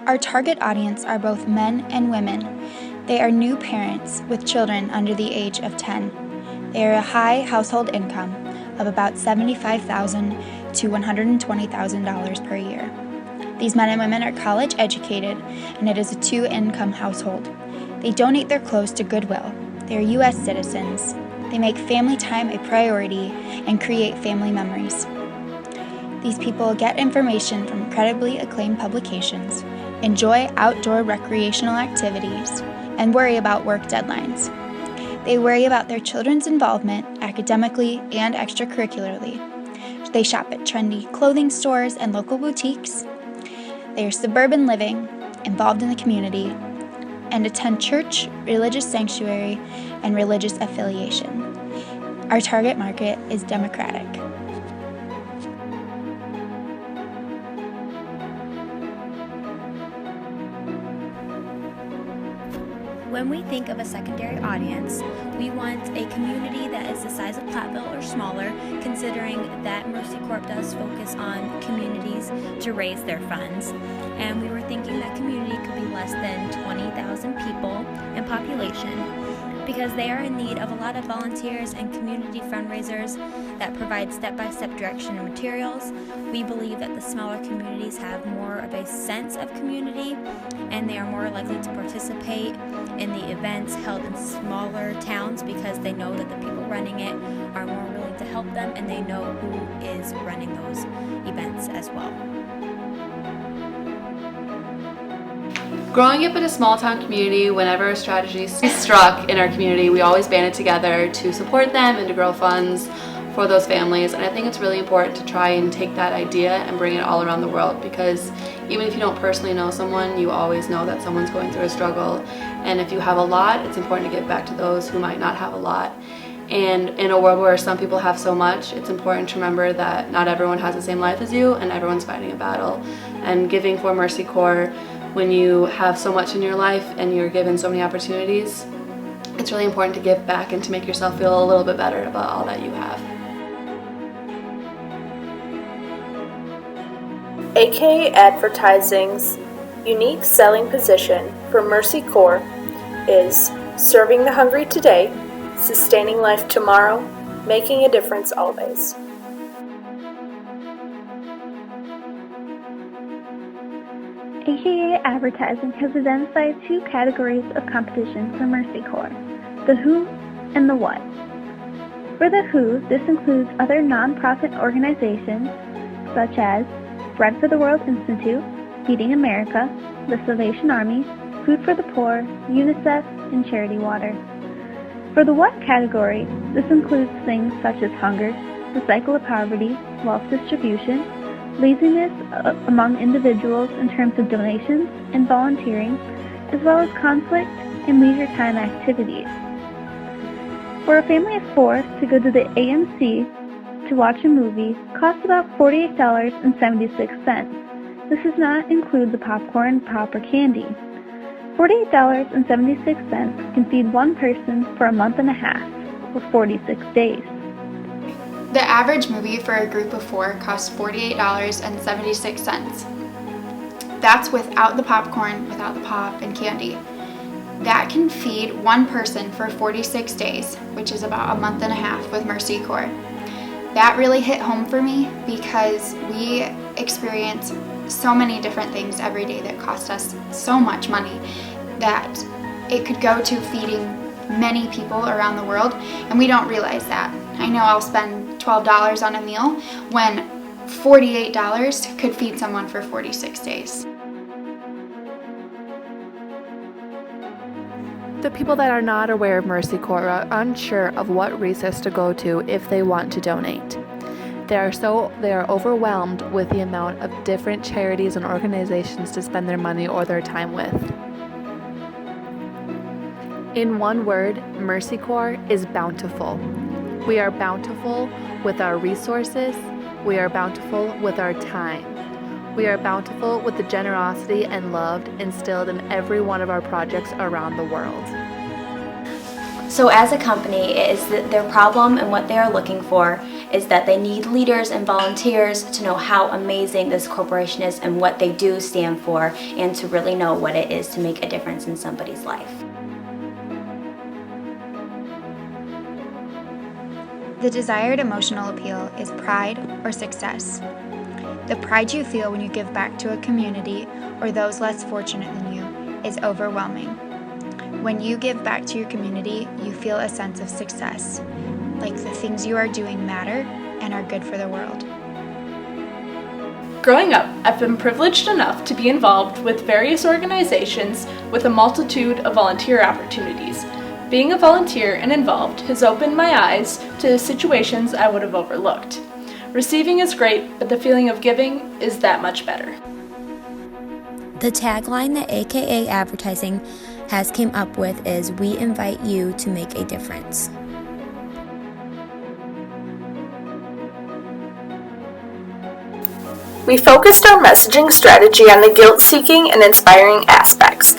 Our target audience are both men and women. They are new parents with children under the age of 10. They are a high household income of about $75,000 to $120,000 per year. These men and women are college educated, and it is a 2-income household. They donate their clothes to Goodwill. They are U.S. citizens. They make family time a priority and create family memories. These people get information from incredibly acclaimed publications, enjoy outdoor recreational activities, and worry about work deadlines. They worry about their children's involvement academically and extracurricularly. They shop at trendy clothing stores and local boutiques. They are suburban living, involved in the community, and attend church, religious sanctuary, and religious affiliation. Our target market is Democratic. When we think of a secondary audience, we want a community that is the size of Platteville or smaller, considering that Mercy Corp does focus on communities to raise their funds. And we were thinking that community could be less than 20,000 people in population, because they are in need of a lot of volunteers and community fundraisers that provide step-by-step direction and materials. We believe that the smaller communities have more of a sense of community, and they are more likely to participate in the events held in smaller towns because they know that the people running it are more willing to help them, and they know who is running those events as well. Growing up in a small town community, whenever a strategy is struck in our community, we always banded together to support them and to grow funds for those families. And I think it's really important to try and take that idea and bring it all around the world, because even if you don't personally know someone, you always know that someone's going through a struggle. And if you have a lot, it's important to give back to those who might not have a lot. And in a world where some people have so much, it's important to remember that not everyone has the same life as you, and everyone's fighting a battle. And giving for Mercy Corps, when you have so much in your life and you're given so many opportunities, it's really important to give back and to make yourself feel a little bit better about all that you have. AKA Advertising's unique selling position for Mercy Corp is serving the hungry today, sustaining life tomorrow, making a difference always. AKA Advertising has identified 2 categories of competition for Mercy Corps, the who and the what. For the who, this includes other nonprofit organizations such as Bread for the World Institute, Feeding America, the Salvation Army, Food for the Poor, UNICEF, and Charity Water. For the what category, this includes things such as hunger, the cycle of poverty, wealth distribution, laziness among individuals in terms of donations and volunteering, as well as conflict and leisure time activities. For a family of 4 to go to the AMC to watch a movie costs about $48.76. This does not include the popcorn, pop, or candy. $48.76 can feed one person for a month and a half, or 46 days. The average movie for a group of 4 costs $48.76. That's without the popcorn, without the pop and candy. That can feed one person for 46 days, which is about a month and a half with Mercy Corps. That really hit home for me because we experience so many different things every day that cost us so much money that it could go to feeding many people around the world, and we don't realize that. I know I'll spend $12 on a meal when $48 could feed someone for 46 days. The people that are not aware of Mercy Corps are unsure of what resource to go to if they want to donate. They are overwhelmed with the amount of different charities and organizations to spend their money or their time with. In one word, Mercy Corps is bountiful. We are bountiful with our resources. We are bountiful with our time. We are bountiful with the generosity and love instilled in every one of our projects around the world. So as a company, it is their problem and what they are looking for is that they need leaders and volunteers to know how amazing this corporation is and what they do stand for, and to really know what it is to make a difference in somebody's life. The desired emotional appeal is pride or success. The pride you feel when you give back to a community or those less fortunate than you is overwhelming. When you give back to your community, you feel a sense of success, like the things you are doing matter and are good for the world. Growing up, I've been privileged enough to be involved with various organizations with a multitude of volunteer opportunities. Being a volunteer and involved has opened my eyes to situations I would have overlooked. Receiving is great, but the feeling of giving is that much better. The tagline that AKA Advertising has came up with is, "We invite you to make a difference." We focused our messaging strategy on the guilt-seeking and inspiring aspects.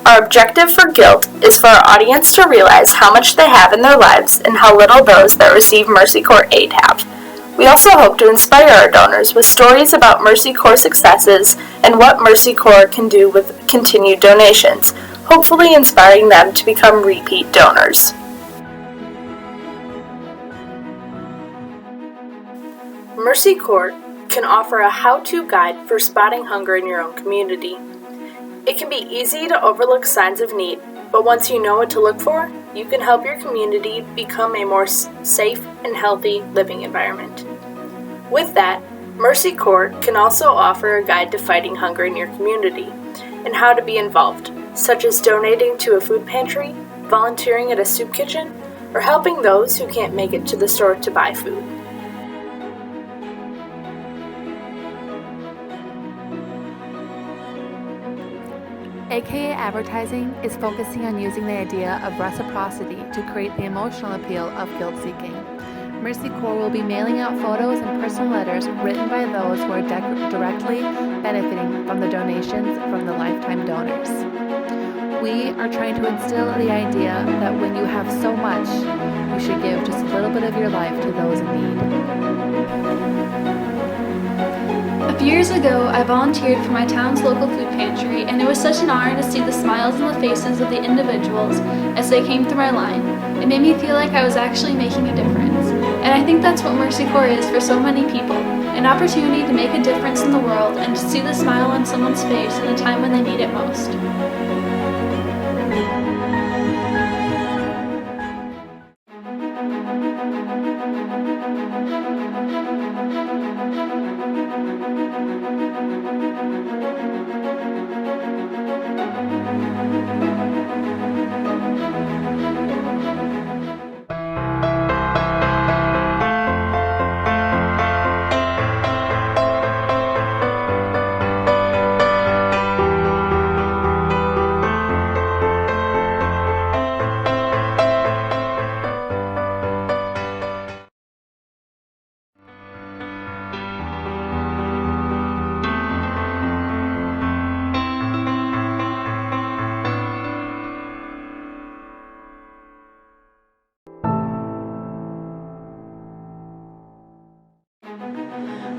Our objective for guilt is for our audience to realize how much they have in their lives and how little those that receive Mercy Corp aid have. We also hope to inspire our donors with stories about Mercy Corp successes and what Mercy Corp can do with continued donations, hopefully inspiring them to become repeat donors. Mercy Corp can offer a how-to guide for spotting hunger in your own community. It can be easy to overlook signs of need, but once you know what to look for, you can help your community become a more safe and healthy living environment. With that, Mercy Corp can also offer a guide to fighting hunger in your community and how to be involved, such as donating to a food pantry, volunteering at a soup kitchen, or helping those who can't make it to the store to buy food. AKA Advertising is focusing on using the idea of reciprocity to create the emotional appeal of guilt-seeking. Mercy Corp will be mailing out photos and personal letters written by those who are directly benefiting from the donations from the lifetime donors. We are trying to instill the idea that when you have so much, you should give just a little bit of your life to those in need. A few years ago, I volunteered for my town's local food pantry, and it was such an honor to see the smiles on the faces of the individuals as they came through my line. It made me feel like I was actually making a difference. And I think that's what Mercy Corp is for so many people, an opportunity to make a difference in the world and to see the smile on someone's face in a time when they need it most.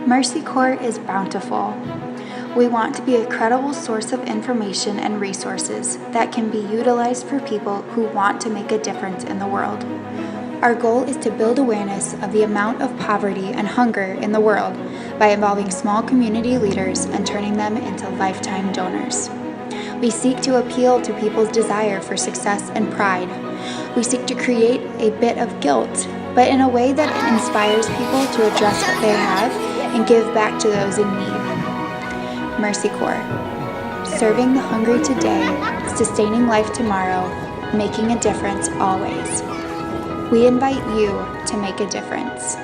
Mercy Corp is bountiful. We want to be a credible source of information and resources that can be utilized for people who want to make a difference in the world. Our goal is to build awareness of the amount of poverty and hunger in the world by involving small community leaders and turning them into lifetime donors. We seek to appeal to people's desire for success and pride. We seek to create a bit of guilt, but in a way that inspires people to address what they have and give back to those in need. Mercy Corp, serving the hungry today, sustaining life tomorrow, making a difference always. We invite you to make a difference.